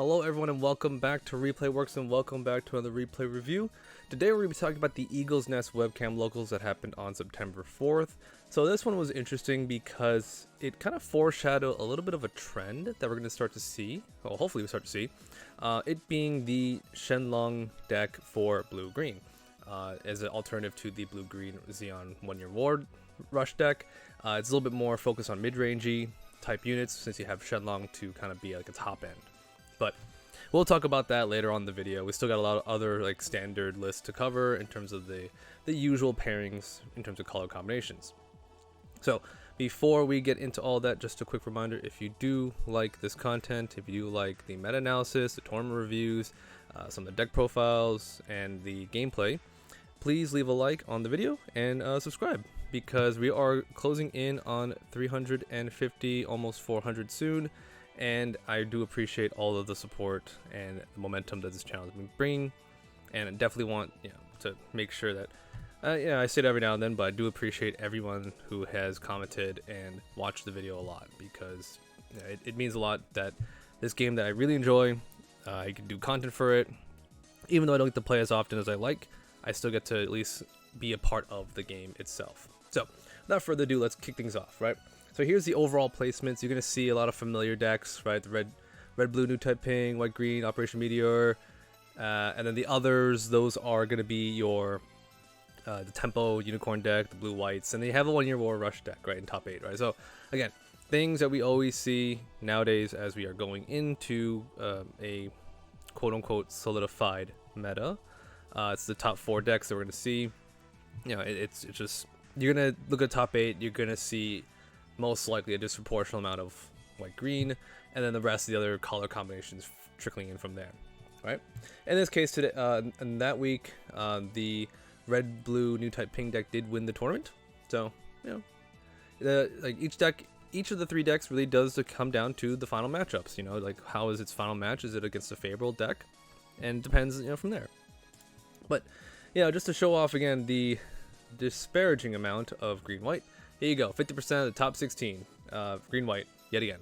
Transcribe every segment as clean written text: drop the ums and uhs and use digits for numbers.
Hello everyone and welcome back to Replay Works and welcome back to another replay review. Today we're going to be talking about the Eagle's Nest webcam locals that happened on September 4th. So this one was interesting because it kind of foreshadowed a little bit of a trend that we're going to start to see, well hopefully we start to see, it being the Shenlong deck for blue-green. As an alternative to the blue-green Xeon 1-year ward rush deck. It's a little bit more focused on mid-rangey type units since you have Shenlong to kind of be like a top end. But we'll talk about that later on in the video. We still got a lot of other like standard lists to cover in terms of the usual pairings in terms of color combinations. So before we get into all that, just a quick reminder, if you do like this content, if you do like the meta-analysis, the tournament reviews, some of the deck profiles, and the gameplay, please leave a like on the video and subscribe, because we are closing in on 350, almost 400 soon. And I do appreciate all of the support and the momentum that this channel has been bringing, and I definitely want to make sure that I say it every now and then, but I do appreciate everyone who has commented and watched the video a lot, because it means a lot that this game that I really enjoy, I can do content for it, even though I don't get to play as often as I like. I still get to at least be a part of the game itself. So without further ado, let's kick things off, right? So here's the overall placements. You're going to see a lot of familiar decks, right? The red, blue, new type ping, white, green, Operation Meteor. And then the others, those are going to be your the Tempo Unicorn deck, the blue, whites. And then you have a 1-year war rush deck, right, in top 8, right? So again, things that we always see nowadays as we are going into a quote-unquote solidified meta. It's the top 4 decks that we're going to see. It's just, you're going to look at top 8, you're going to see most likely a disproportional amount of white green, and then the rest of the other color combinations trickling in from there, right? In this case today, in that week, the red blue new type ping deck did win the tournament. So each of the 3 decks really does come down to the final matchups. Like how is its final match? Is it against a favorable deck? And it depends from there. But just to show off again the disparaging amount of green white. Here you go, 50% of the top 16, green-white, yet again.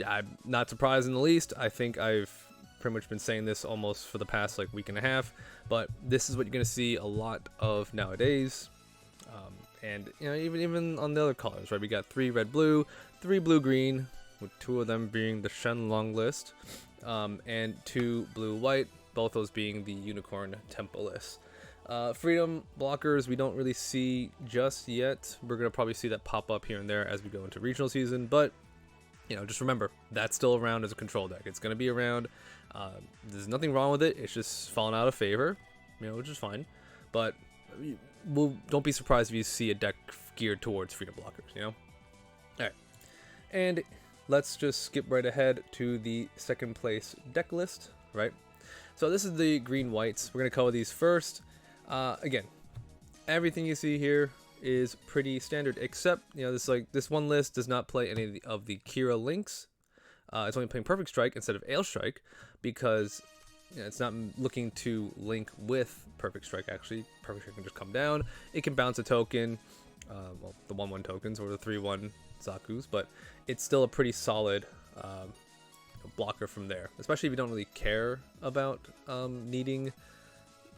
I'm not surprised in the least. I think I've pretty much been saying this almost for the past week and a half, but this is what you're going to see a lot of nowadays. And even on the other colors, right? We got 3 red-blue, 3 blue-green, with 2 of them being the Shenlong list, and 2 blue-white, both those being the Unicorn Tempo list. Freedom blockers we don't really see just yet. We're going to probably see that pop up here and there as we go into regional season, but just remember that's still around as a control deck. It's going to be around. There's nothing wrong with it. It's just fallen out of favor, which is fine, but don't be surprised if you see a deck geared towards freedom blockers. All right, and let's just skip right ahead to the second place deck list, right? So this is the green whites. We're going to cover these first. Again, everything you see here is pretty standard, except this one list does not play any of the Kira links. It's only playing Perfect Strike instead of Ale Strike, because it's not looking to link with Perfect Strike. Actually, Perfect Strike can just come down. It can bounce a token, well, the 1/1 tokens or the 3/1 Zaku's, but it's still a pretty solid blocker from there, especially if you don't really care about needing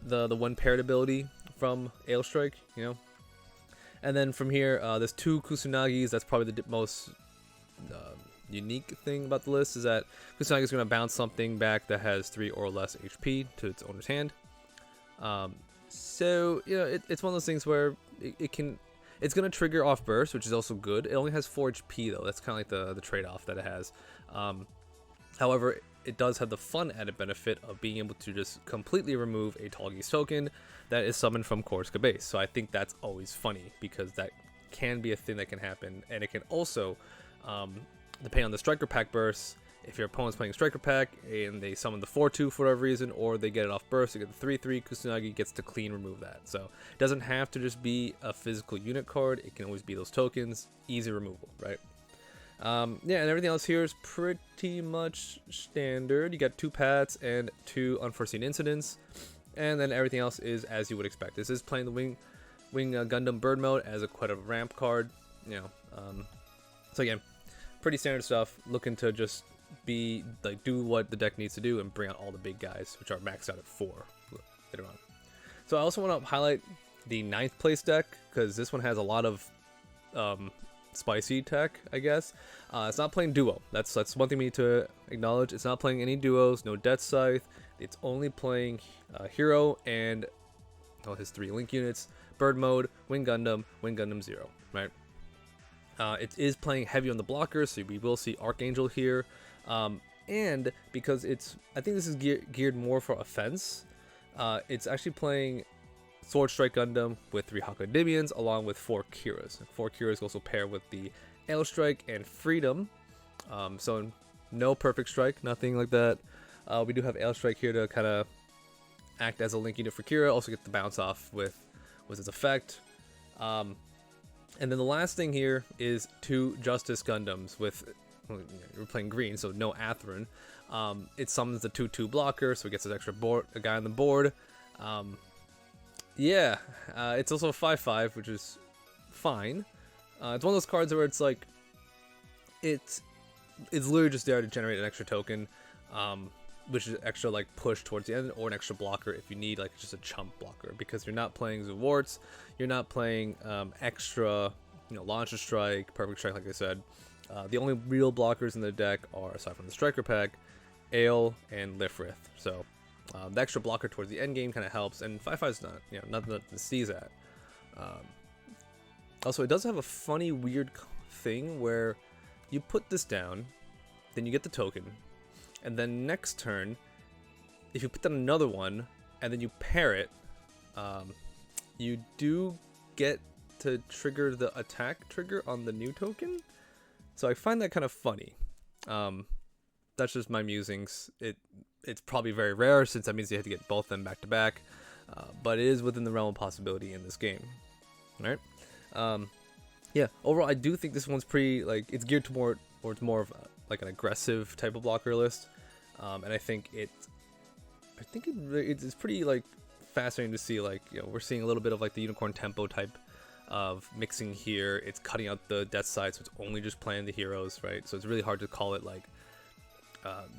the 1 paired ability from Ale Strike, And then from here, there's 2 Kusanagis. That's probably the most unique thing about the list, is that Kusanagi is going to bounce something back that has 3 or less HP to its owner's hand. So it's one of those things where it's going to trigger off burst, which is also good. It only has 4 HP though. That's kind of like the trade-off that it has. However, it does have the fun added benefit of being able to just completely remove a Tallgeese token that is summoned from Korska base. So I think that's always funny, because that can be a thing that can happen, and it can also, depending on the Striker Pack bursts, if your opponent's playing Striker Pack and they summon the 4/2 for whatever reason, or they get it off burst, you get the 3/3, Kusanagi gets to clean remove that. So it doesn't have to just be a physical unit card, it can always be those tokens, easy removal, right? And everything else here is pretty much standard. You got 2 Pats and 2 Unforeseen Incidents, and then everything else is as you would expect. This is playing the Wing Gundam Bird mode as quite a ramp card, So again, pretty standard stuff. Looking to just do what the deck needs to do and bring out all the big guys, which are maxed out at 4 later on. So I also want to highlight the 9th place deck, because this one has a lot of spicy tech, I guess. It's not playing duo. That's one thing we need to acknowledge. It's not playing any duos, no Death Scythe. It's only playing Hero and his 3 link units, Bird Mode, Wing Gundam 0, right? It is playing heavy on the blockers, so we will see Archangel here. And because I think this is geared more for offense, it's actually playing Sword Strike Gundam with 3 Hakudimians along with 4 Kiras. 4 Kiras also pair with the Air Strike and Freedom. So no Perfect Strike, nothing like that. We do have Air Strike here to kind of act as a link unit for Kira, also get the bounce off with its effect. And then the last thing here is 2 Justice Gundams with, we're playing green, so no Atherin. It summons the 2/2 blocker, so it gets an extra a guy on the board. It's also a 5/5, which is fine. It's one of those cards where it's like, it's literally just there to generate an extra token, which is extra like push towards the end, or an extra blocker if you need like just a chump blocker, because you're not playing Zuwarts, you're not playing extra, Launcher Strike, Perfect Strike, like I said. The only real blockers in the deck are, aside from the Striker pack, Ale and Lifrith. So the extra blocker towards the end game kind of helps, and 5/5 is not, nothing to sneeze at. Also, it does have a funny, weird thing where you put this down, then you get the token, and then next turn, if you put down another one, and then you pair it, you do get to trigger the attack trigger on the new token. So I find that kind of funny. That's just my musings. It's probably very rare, since that means you have to get both of them back to back, but it is within the realm of possibility in this game. All right. Overall, I do think this one's pretty, like, it's geared towards more of like an aggressive type of blocker list, and I think it's pretty like fascinating to see. Like, we're seeing a little bit of like the Unicorn Tempo type of mixing here. It's cutting out the Death Side, so it's only just playing the heroes, right? So it's really hard to call it like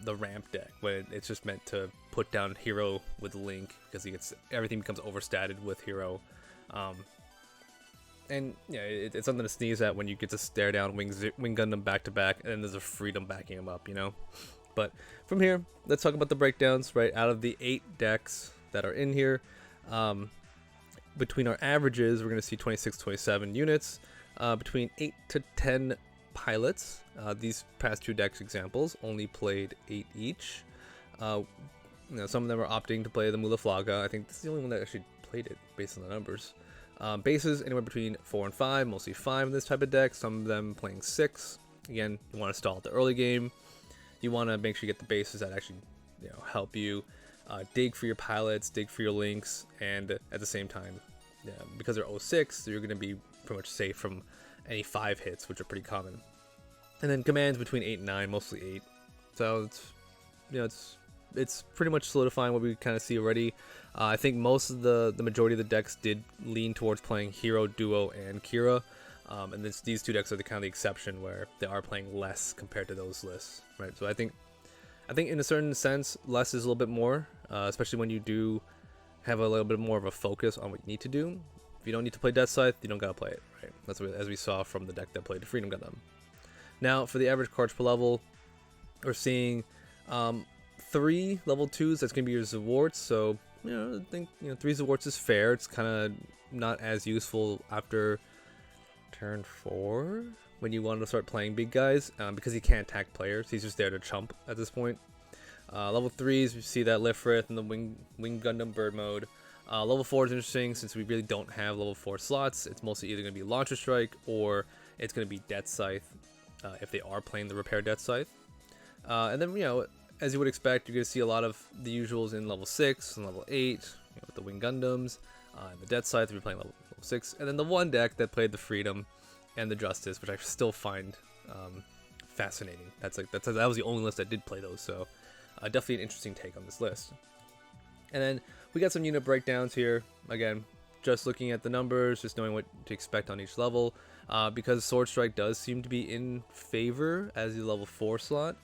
the ramp deck, when it's just meant to put down Hero with Link, because everything becomes overstated with Hero. And it's something to sneeze at when you get to stare down Wing Gundam back to back, and then there's a Freedom backing him up, But from here, let's talk about the breakdowns, right? Out of the 8 decks that are in here, between our averages, we're going to see 26-27 units, between 8 to 10 pilots. These past 2 decks examples only played 8 each. Some of them are opting to play the Mulaflaga. I think this is the only one that actually played it based on the numbers. Bases anywhere between 4 and 5, mostly 5 in this type of deck. Some of them playing 6. Again, you want to stall at the early game. You want to make sure you get the bases that actually help you dig for your pilots, dig for your links, and at the same time, because they're 06, you're going to be pretty much safe from any 5 hits, which are pretty common. And then commands between 8 and 9, mostly 8. So it's pretty much solidifying what we kind of see already. I think most of the majority of the decks did lean towards playing Hero, Duo, and Kira. And these 2 decks are the kind of the exception, where they are playing less compared to those lists, right? So I think in a certain sense, less is a little bit more, especially when you do have a little bit more of a focus on what you need to do. If you don't need to play Death Scythe, you don't gotta play it, right? That's what, as we saw from the deck that played Freedom Gundam. Now, for the average cards per level, we're seeing 3 level 2s. That's gonna be your Zawarts. So I think 3 Zawarts is fair. It's kind of not as useful after turn 4 when you want to start playing big guys, because he can't attack players. He's just there to chump at this point. Level 3s, we see that Lifrith and the Wing Gundam Bird Mode. Level 4 is interesting, since we really don't have level 4 slots. It's mostly either going to be Launcher Strike, or it's going to be Death Scythe, if they are playing the Repair Death Scythe. And then, as you would expect, you're going to see a lot of the usuals in level 6 and level 8, with the Wing Gundams, and the Death Scythe if you're playing level 6. And then the one deck that played the Freedom and the Justice, which I still find fascinating. That was the only list that did play those, so definitely an interesting take on this list. And then we got some unit breakdowns here. Again, just looking at the numbers, just knowing what to expect on each level. Because Sword Strike does seem to be in favor as the level 4 slot,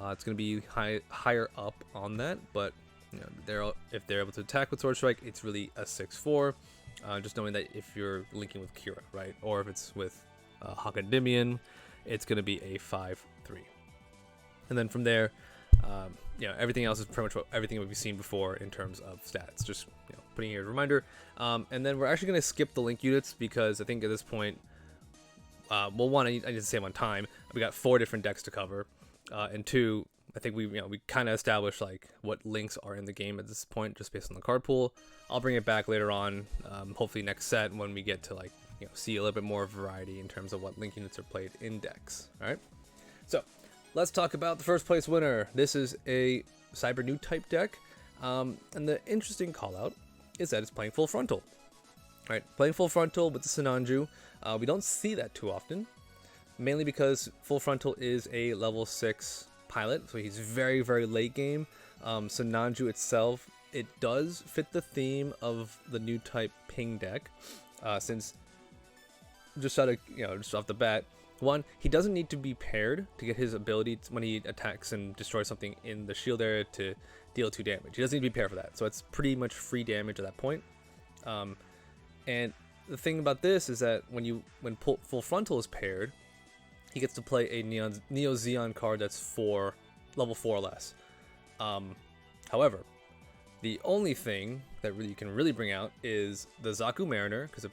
It's going to be higher up on that, but you know, if they're able to attack with Sword Strike, it's really a 6/4. Just knowing that if you're linking with Kira, right, or if it's with Hakadimian, it's going to be a 5/3. And then from there, you know, everything else is pretty much everything we've seen before in terms of stats. Just, you know, putting here a reminder. And then we're actually going to skip the link units because I think at this point, well, one, I need to save on time. We got 4 different decks to cover, and 2, I think we kind of established like what links are in the game at this point, just based on the card pool. I'll bring it back later on, hopefully next set when we get to like, you know, see a little bit more variety in terms of what link units are played in decks. All right, so let's talk about the first place winner. This is a Cyber New type deck, and the interesting call out is that it's playing full frontal. All right, playing full frontal with the Sinanju. We don't see that too often, mainly because full frontal is a level 6 pilot, so he's very, very late game. Sinanju itself, it does fit the theme of the new type ping deck, since just off the bat, one, he doesn't need to be paired to get his ability when he attacks and destroys something in the shield area to deal 2 damage. He doesn't need to be paired for that, so it's pretty much free damage at that point. And the thing about this is that when full frontal is paired, he gets to play a Neo Zeon card that's level 4 or less. However, the only thing that you can really bring out is the Zaku Mariner, because of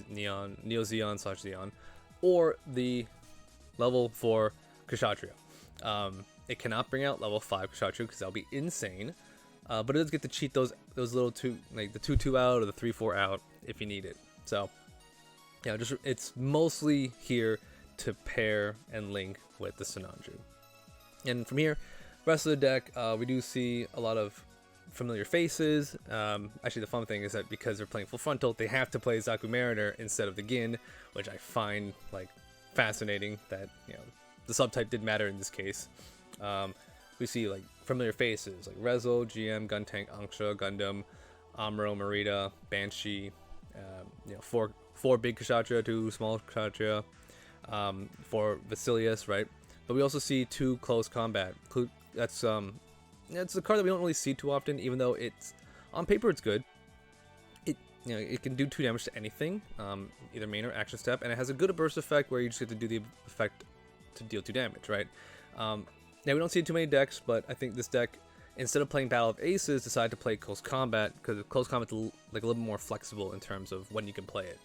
Neo Zeon / Zeon, or the level 4 Kshatriya. It cannot bring out level 5 Kshatriya because that'll be insane. But it does get to cheat those little like the 2/2 out or the 3/4 out if you need it. So yeah, it's mostly here to pair and link with the Sinanju. And from here, rest of the deck, we do see a lot of familiar faces. Actually, the fun thing is that because they're playing full frontal, they have to play Zaku Mariner instead of the Gin, which I find like fascinating that, you know, the subtype did matter in this case. We see like familiar faces like Rezo, GM, Guntank, Angsha, Gundam, Amuro, Marita, Banshee, you know, four big Kshatriya, 2 small Kshatriya, 4 Vasilius, right? But we also see 2 close combat. That's it's a card that we don't really see too often, even though it's on paper it's good. It can do 2 damage to anything, either main or action step, and it has a good burst effect where you just get to do the effect to deal 2 damage, right? Now we don't see too many decks, but I think this deck, instead of playing Battle of Aces, decided to play Close Combat because Close Combat's like a little bit more flexible in terms of when you can play it.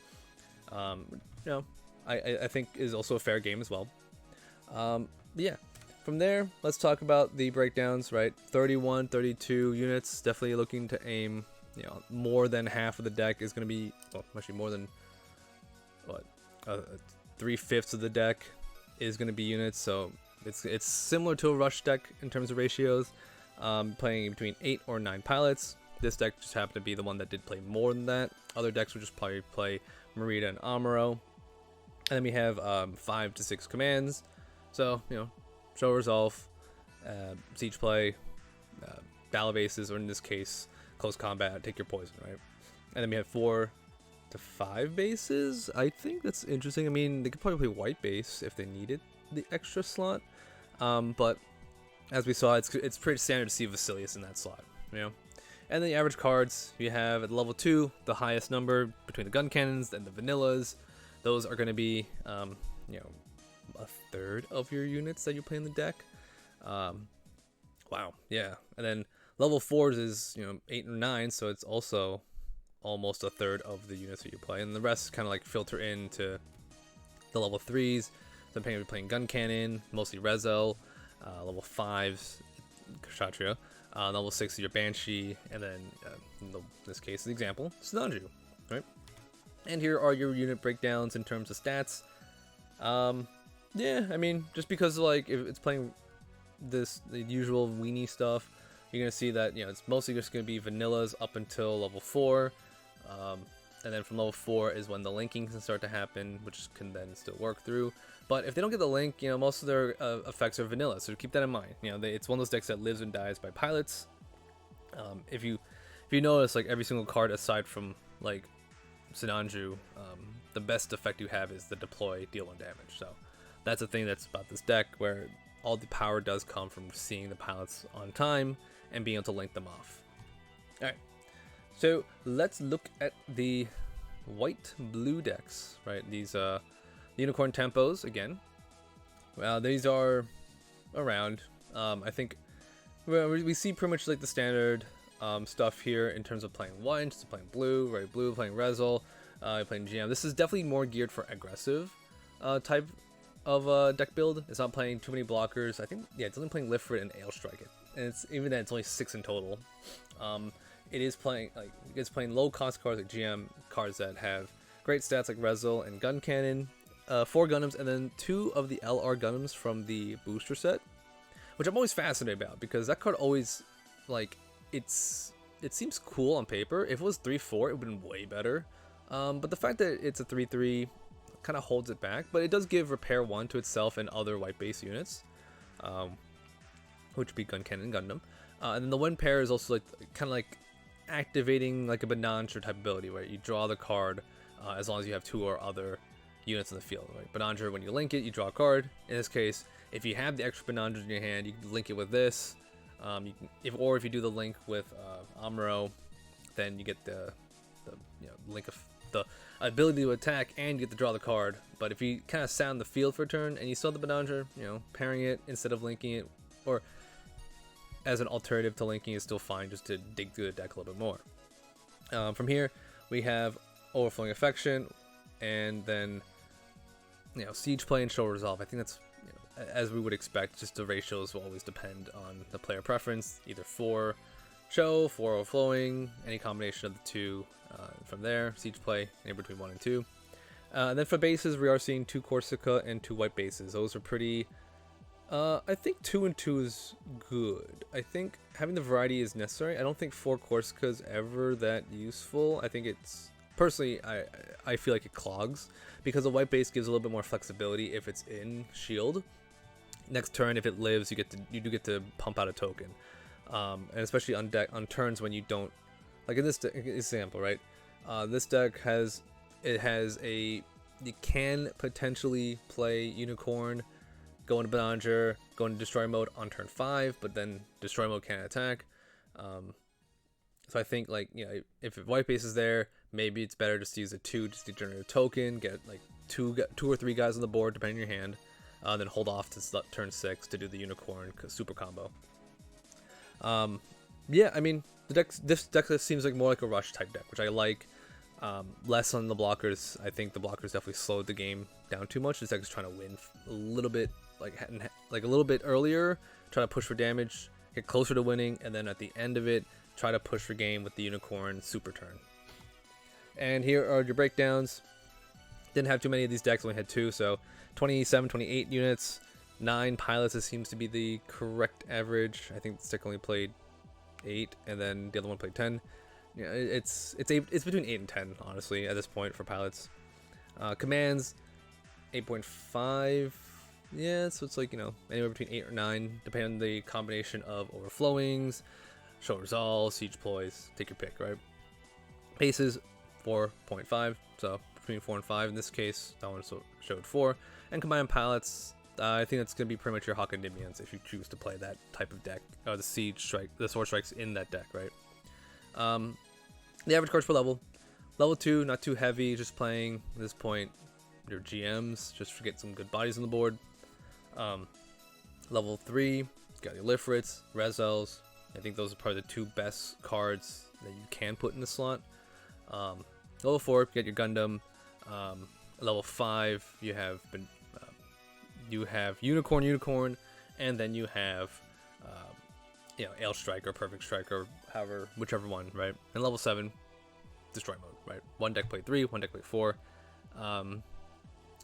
You know, I think is also a fair game as well. Yeah. From there, let's talk about the breakdowns, right? 31, 32 units, definitely looking to aim, you know, more than half of the deck is going to be, well, actually more than, 3/5 of the deck is going to be units, so it's similar to a rush deck in terms of ratios, playing between 8 or 9 pilots. This deck just happened to be the one that did play more than that. Other decks would just probably play Marita and Amuro. And then we have 5 to 6 commands, so, you know, show resolve, siege play, battle of aces, or in this case, close combat, take your poison, right? And then we have 4 to 5 bases. I think that's interesting. I mean, they could probably play white base if they needed the extra slot, but as we saw, it's pretty standard to see Vasilius in that slot, you know. And then the average cards, you have at level 2, the highest number between the gun cannons and the vanillas. Those are going to be, you know, a third of your units that you play in the deck. Wow, yeah. And then level 4s is, you know, 8 and 9, so it's also almost a third of the units that you play, and the rest kind of like filter into the level 3s. Depending if you're playing gun cannon, mostly Rezo, level 5s, Kshatriya, level 6 is your Banshee, and then in this case, the example, Sinanju, right? And here are your unit breakdowns in terms of stats. Yeah, I mean, just because like if it's playing the usual weenie stuff, you're gonna see that, you know, it's mostly just gonna be vanillas up until level 4, and then from level 4 is when the linking can start to happen, which can then still work through. But if they don't get the link, you know, most of their effects are vanilla, so keep that in mind. You know, it's one of those decks that lives and dies by pilots. If you notice, like every single card aside from like Sinanju, the best effect you have is the deploy, deal 1 damage. So that's the thing that's about this deck, where all the power does come from seeing the pilots on time and being able to link them off. Alright, so let's look at the white-blue decks, right? These Unicorn Tempos, again. Well, these are around. I think we see pretty much like the standard stuff here in terms of playing white, just playing blue, right? Blue, playing Rezel, playing GM. This is definitely more geared for aggressive type of deck build. It's not playing too many blockers. I think, yeah, it's only playing Lift and Ale Strike it. And it's even then it's only 6 in total. It is playing low cost cards like GM cards that have great stats like Rezel and Gun Cannon, 4 Gundams, and then 2 of the LR Gundams from the booster set, which I'm always fascinated about because that card always, like, it seems cool on paper. If it was 3/4, it would have been way better. But the fact that it's a 3/3 kind of holds it back. But it does give Repair 1 to itself and other white base units, which would be Gun Cannon and Gundam. And then the one pair is also like kind of like activating like a Bananjar type ability where you draw the card as long as you have 2 or other units in the field. Right? Bananjar, when you link it, you draw a card. In this case, if you have the extra Bananjars in your hand, you can link it with this. If you do the link with Amuro, then you get the link of the ability to attack and you get to draw the card. But if you kind of sound the field for a turn and you still have the Bananjar, pairing it instead of linking it, or as an alternative to linking, is still fine, just to dig through the deck a little bit more. From here, we have Overflowing Affection, and then Siege Play and Show Resolve. I think that's as we would expect. Just the ratios will always depend on the player preference, either 4 Show, 4 Overflowing, any combination of the 2. From there, Siege Play, anywhere between 1 and 2. And then for bases, we are seeing 2 Corsica and 2 white bases. Those are pretty. I think 2 and 2 is good. I think having the variety is necessary. I don't think 4 Corsica is ever that useful. I think it's personally, I feel like it clogs because the white base gives a little bit more flexibility if it's in shield. Next turn, if it lives, you do get to pump out a token, and especially on turns when you don't, like in this example, right? This deck you can potentially play Unicorn, go into Bananjar, go into Destroy mode on turn 5, but then Destroy mode can't attack. So I think if white base is there, maybe it's better just to use a 2 just to generate a token, get like two or 3 guys on the board depending on your hand, then hold off to turn 6 to do the Unicorn super combo. Yeah, I mean this deck seems like more like a rush type deck, which I like. Less on the blockers. I think the blockers definitely slowed the game down too much. This deck is trying to win a little bit, like a little bit earlier, try to push for damage, get closer to winning, and then at the end of it, try to push for game with the Unicorn super turn. And here are your breakdowns. Didn't have too many of these decks, only had 2, so 27, 28 units, 9 pilots. This seems to be the correct average. I think this deck only played 8, and then the other one played 10. Yeah, it's between 8 and 10, honestly, at this point for pilots. Commands, 8.5. Yeah, so it's like, anywhere between 8 or 9, depending on the combination of Overflowings, Show Resolve, Siege Ploys, take your pick, right? Bases, 4.5, so between 4 and 5 in this case. That one showed 4. And combined pilots, I think that's going to be pretty much your Hawk and Endymions if you choose to play that type of deck, or the Sword Strikes in that deck, right? The average cards per level. Level 2, not too heavy, just playing at this point your GMs, just to get some good bodies on the board. Level 3, got your Lifrits, Rezels. I think those are probably the 2 best cards that you can put in the slot. Level 4, you get your Gundam. Level 5, you have Unicorn, and then you have Ale Strike or Perfect Strike or whichever one, right? And level 7, Destroy mode, right? One deck play 3, one deck play 4.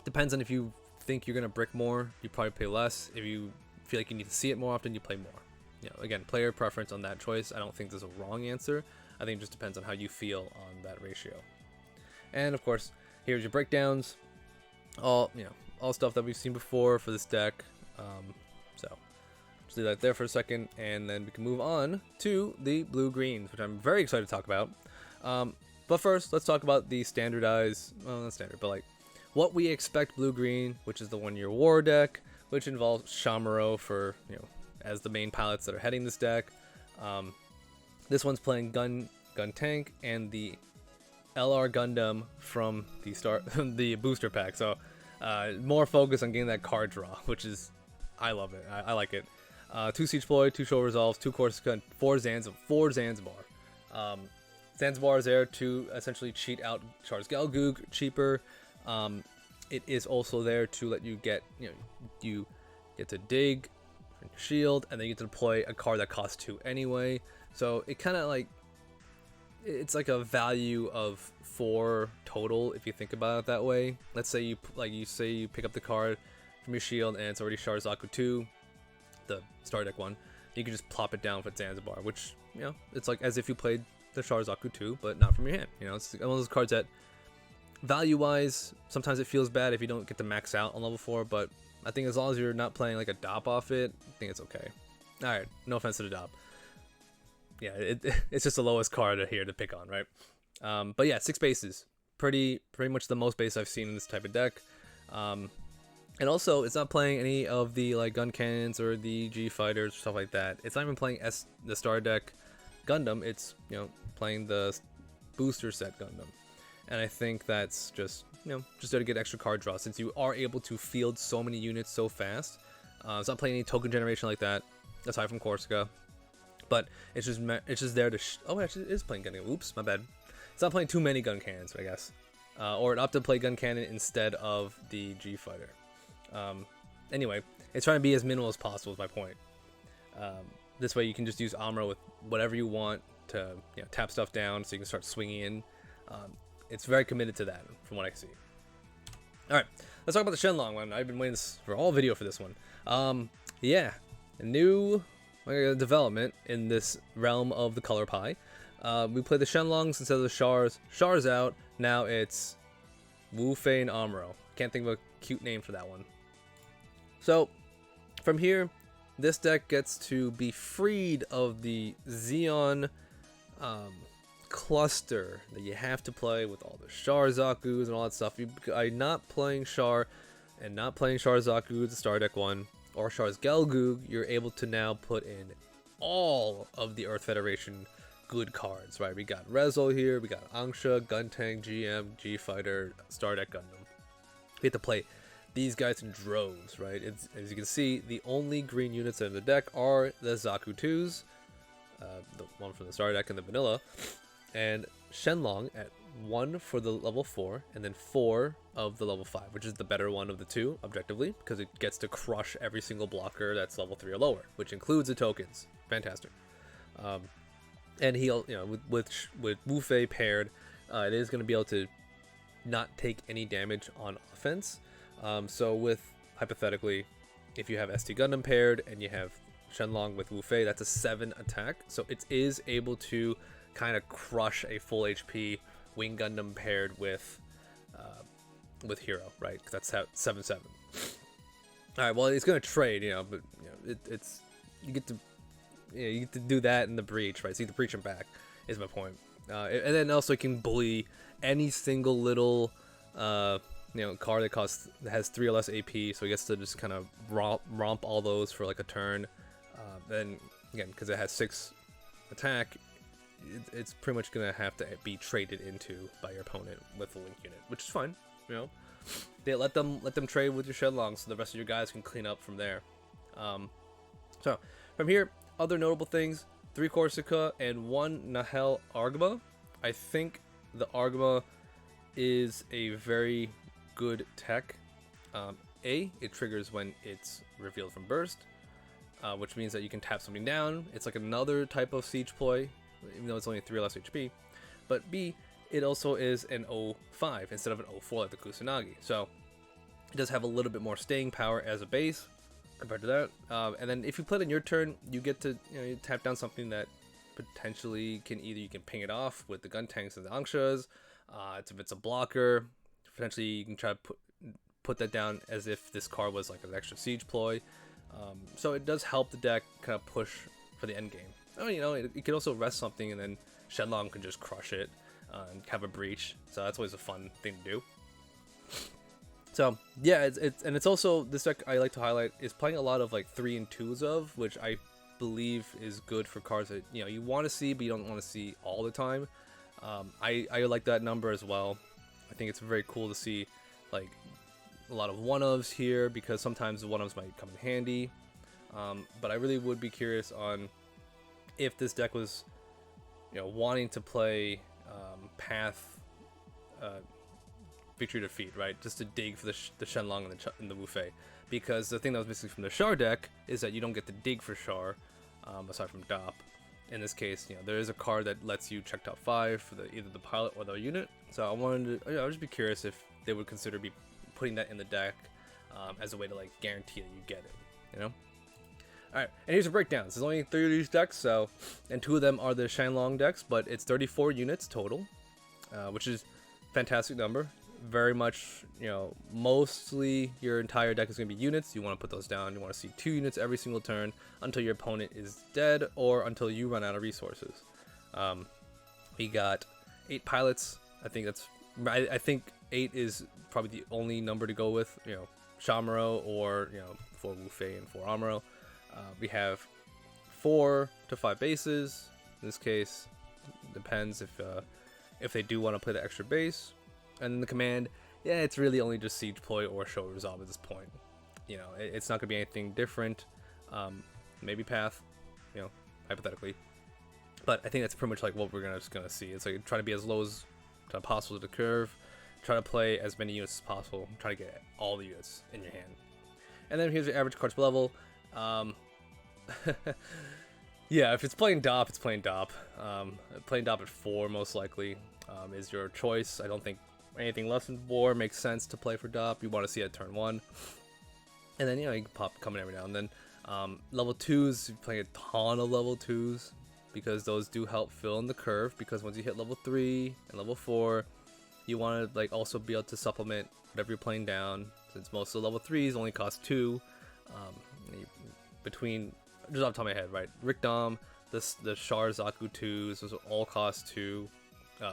Depends on if you think you're gonna brick more, you probably play less. If you feel like you need to see it more often, you play more. Again, player preference on that choice. I don't think there's a wrong answer. I think it just depends on how you feel on that ratio. And of course, here's your breakdowns. All stuff that we've seen before for this deck. So just leave that there for a second, and then we can move on to the blue greens, which I'm very excited to talk about. But first, let's talk about the standardized, well, not standard, but like what we expect blue green, which is the 1-year war deck which involves Shamuro for, as the main pilots that are heading this deck. This one's playing Gun Tank and the LR Gundam from the booster pack. So more focus on getting that card draw, which is, I love it. I like it. 2 Siege Ploy, 2 Show Resolves, 2 Corsica, 4 Zanzibar. Zanzibar is there to essentially cheat out Char's Galgoog cheaper. It is also there to let you get, you get to dig shield, and then you get to deploy a card that costs 2 anyway. So it kind of like, it's like a value of 4 total if you think about it that way. Let's say you pick up the card from your shield and it's already Sharazaku 2, the Star Deck one. You can just plop it down for Zanzibar, which, it's like as if you played the Sharazaku 2, but not from your hand. It's one of those cards that value-wise, sometimes it feels bad if you don't get to max out on level 4, but I think as long as you're not playing like a DOP off it, I think it's okay. Alright, no offense to the DOP. Yeah, it's just the lowest card here to pick on, right? But yeah, 6 bases. Pretty much the most base I've seen in this type of deck. And also, it's not playing any of the like gun cannons or the G fighters or stuff like that. It's not even playing the Star Deck Gundam. It's playing the booster set Gundam. And I think that's just just there to get extra card draw, since you are able to field so many units so fast. It's not playing any token generation like that, aside from Corsica. But it's just there to oh, actually it is playing gun cannon. Oops, my bad. It's not playing too many gun cannons, I guess. Or it opted to play gun cannon instead of the G fighter. Anyway, it's trying to be as minimal as possible is my point. This way you can just use Amuro with whatever you want to tap stuff down, so you can start swinging in. It's very committed to that from what I see. Alright, let's talk about the Shenlong one. I've been waiting for all video for this one. Yeah, a new development in this realm of the color pie. We play the Shenlongs instead of the Chars. Chars out, now it's Wu Fei and Amuro. Can't think of a cute name for that one. So, from here, this deck gets to be freed of the Xeon cluster that you have to play with all the Sharazakus and all that stuff. By not playing Char and not playing Sharazaku, the Star Deck one, or Char's Galgoog, you're able to now put in all of the Earth Federation good cards, right? We got Rezo here, we got Angsha, Guntank, GM, G-Fighter, Star Deck Gundam. We have to play these guys in droves, right? As you can see, the only green units in the deck are the Zaku 2s, the one from the Star Deck and the Vanilla, and Shenlong at 1 for the level 4, and then 4 of the level 5, which is the better one of the two, objectively, because it gets to crush every single blocker that's level 3 or lower, which includes the tokens. Fantastic. And he'll, with Wu Fei paired, it is going to be able to not take any damage on offense. So with, hypothetically, if you have ST Gundam paired and you have Shenlong with Wu Fei, that's a 7 attack. So it is able to kind of crush a full HP Wing Gundam paired with Hero, right? Because that's 7/7. All right, well, it's going to trade, but it's you get to do that in the breach, right? So you get to breach him back, is my point. And then also you can bully any single little card that has 3 or less AP, so he gets to just kind of romp all those for like a turn. Then again, because it has 6 attack, it's pretty much gonna have to be traded into by your opponent with the link unit, which is fine. They let them trade with your Shenlong, so the rest of your guys can clean up from there. So from here, other notable things: 3 Corsica and 1 Nahel Argma. I think the Argma is a very good tech. It triggers when it's revealed from burst, which means that you can tap something down. It's like another type of siege ploy, even though it's only 3 or less HP. But B, it also is an 05 instead of an 04 like the Kusanagi. So it does have a little bit more staying power as a base compared to that. And then if you play it in your turn, you get to you tap down something that potentially you can ping it off with the gun tanks and the Angshas. If it's a blocker, potentially you can try to put that down as if this card was like an extra siege ploy. So it does help the deck kind of push for the end game. It can also rest something, and then Shenlong can just crush it and have a breach. So that's always a fun thing to do. So yeah, it's also, this deck I like to highlight is playing a lot of like 3 and 2s of, which I believe is good for cards that you want to see but you don't want to see all the time. I like that number as well. I think it's very cool to see like a lot of 1-ofs here, because sometimes the 1-ofs might come in handy. But I really would be curious on if this deck was wanting to play Path Victory Defeat, right? Just to dig for the Shenlong and the Wu-Fei. Because the thing that was missing from the Char deck is that you don't get to dig for Char, aside from Dop. In this case, there is a card that lets you check top 5 for either the pilot or the unit. So I wanted to, I would just be curious if they would consider putting that in the deck as a way to like guarantee that you get it, Alright, and here's a breakdown. There's only 3 of these decks, and 2 of them are the Shenlong decks, but it's 34 units total, which is a fantastic number. Very much, mostly your entire deck is going to be units. You want to put those down. You want to see 2 units every single turn until your opponent is dead or until you run out of resources. We got 8 pilots. I think 8 is probably the only number to go with, Shamuro or, 4 Wu-Fei and 4 Amuro. We have 4 to 5 bases. In this case, depends if they do want to play the extra base. And then the command, yeah, it's really only just Siege Ploy or Show Resolve at this point. It's not going to be anything different. Maybe Path, hypothetically. But I think that's pretty much like what we're just gonna see. It's like try to be as low as possible to the curve. Try to play as many units as possible. Try to get all the units in your hand. And then here's your average cards per level. Yeah, if it's playing Dop, it's playing Dop. Playing Dop at 4 most likely is your choice. I don't think anything less than 4 makes sense to play for Dop. You want to see it at turn 1. And then, you can pop coming every now and then. Level 2s, you're playing a ton of level 2s because those do help fill in the curve, because once you hit level 3 and level 4, you want to like also be able to supplement whatever you're playing down, since most of the level 3s only cost 2. Between, just off the top of my head, right? Rick Dom, the Char Zaku 2s, those all cost 2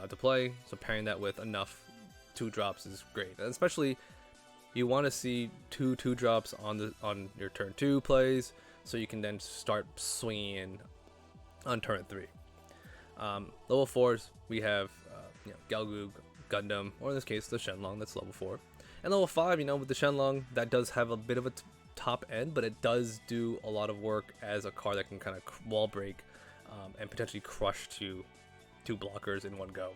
to play, so pairing that with enough 2-drops is great. And especially, you want to see 2 2-drops on your turn 2 plays, so you can then start swinging on turn 3. Level 4s, we have Galgug, Gundam, or in this case, the Shenlong, that's level 4. And level 5, with the Shenlong, that does have a bit of a top end, but it does do a lot of work as a card that can kind of wall break and potentially crush 2 blockers in one go.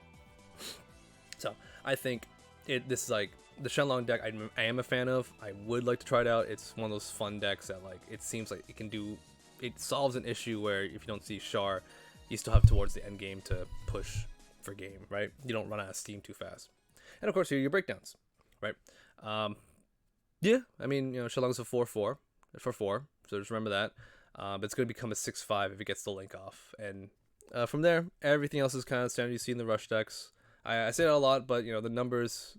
So I think this is like the Shenlong deck I am a fan of. I would like to try it out. It's one of those fun decks that like it seems like it solves an issue where if you don't see Char, you still have towards the end game to push for game, right? You don't run out of steam too fast. And of course, here are your breakdowns, right? Yeah, I mean, Shenlong's a 4/4 for 4, so just remember that. But it's going to become a 6/5 if it gets the link off. And from there, everything else is kind of standard you see in the rush decks. I say that a lot, but the numbers,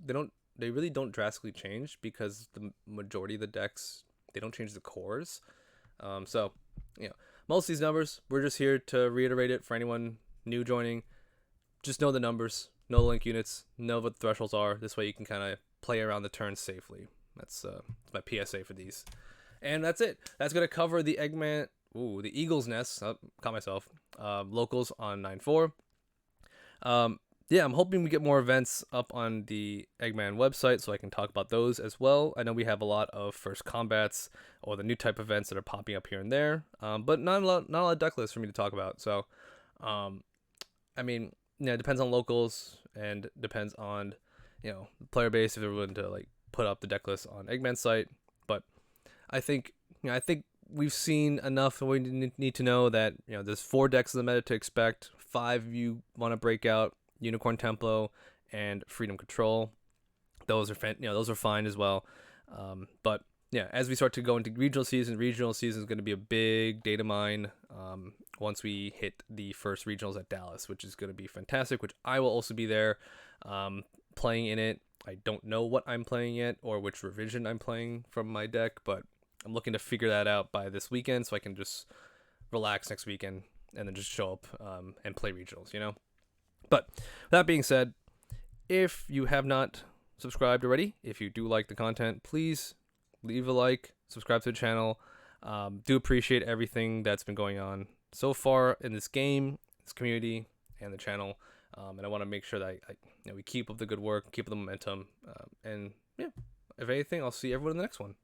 they really don't drastically change, because the majority of the decks, they don't change the cores. So most of these numbers, we're just here to reiterate it for anyone new joining. Just know the numbers, know the link units, know what the thresholds are. This way you can kind of play around the turns safely. That's my PSA for these. And that's it. That's going to cover the Eggman, the Eagle's Nest, caught myself, locals on 9/4. Yeah, I'm hoping we get more events up on the Eggman website so I can talk about those as well. I know we have a lot of first combats or the new type events that are popping up here and there, but not a lot of deck lists for me to talk about. So, I mean, it depends on locals and depends on, player base if they're willing to like put up the deck list on Eggman's site. But I think we've seen enough, and we need to know that there's 4 decks in the meta to expect. 5 you want to break out: Unicorn Templo and Freedom Control. Those are those are fine as well. But yeah, as we start to go into regional season is going to be a big data mine. Once we hit the first regionals at Dallas, which is going to be fantastic. Which I will also be there, playing in it. I don't know what I'm playing yet or which revision I'm playing from my deck, but I'm looking to figure that out by this weekend so I can just relax next weekend and then just show up and play regionals, But that being said, if you have not subscribed already, if you do like the content, please leave a like, subscribe to the channel. Do appreciate everything that's been going on so far in this game, this community, and the channel. And I want to make sure that we keep up the good work, keep up the momentum, and yeah, if anything, I'll see everyone in the next one.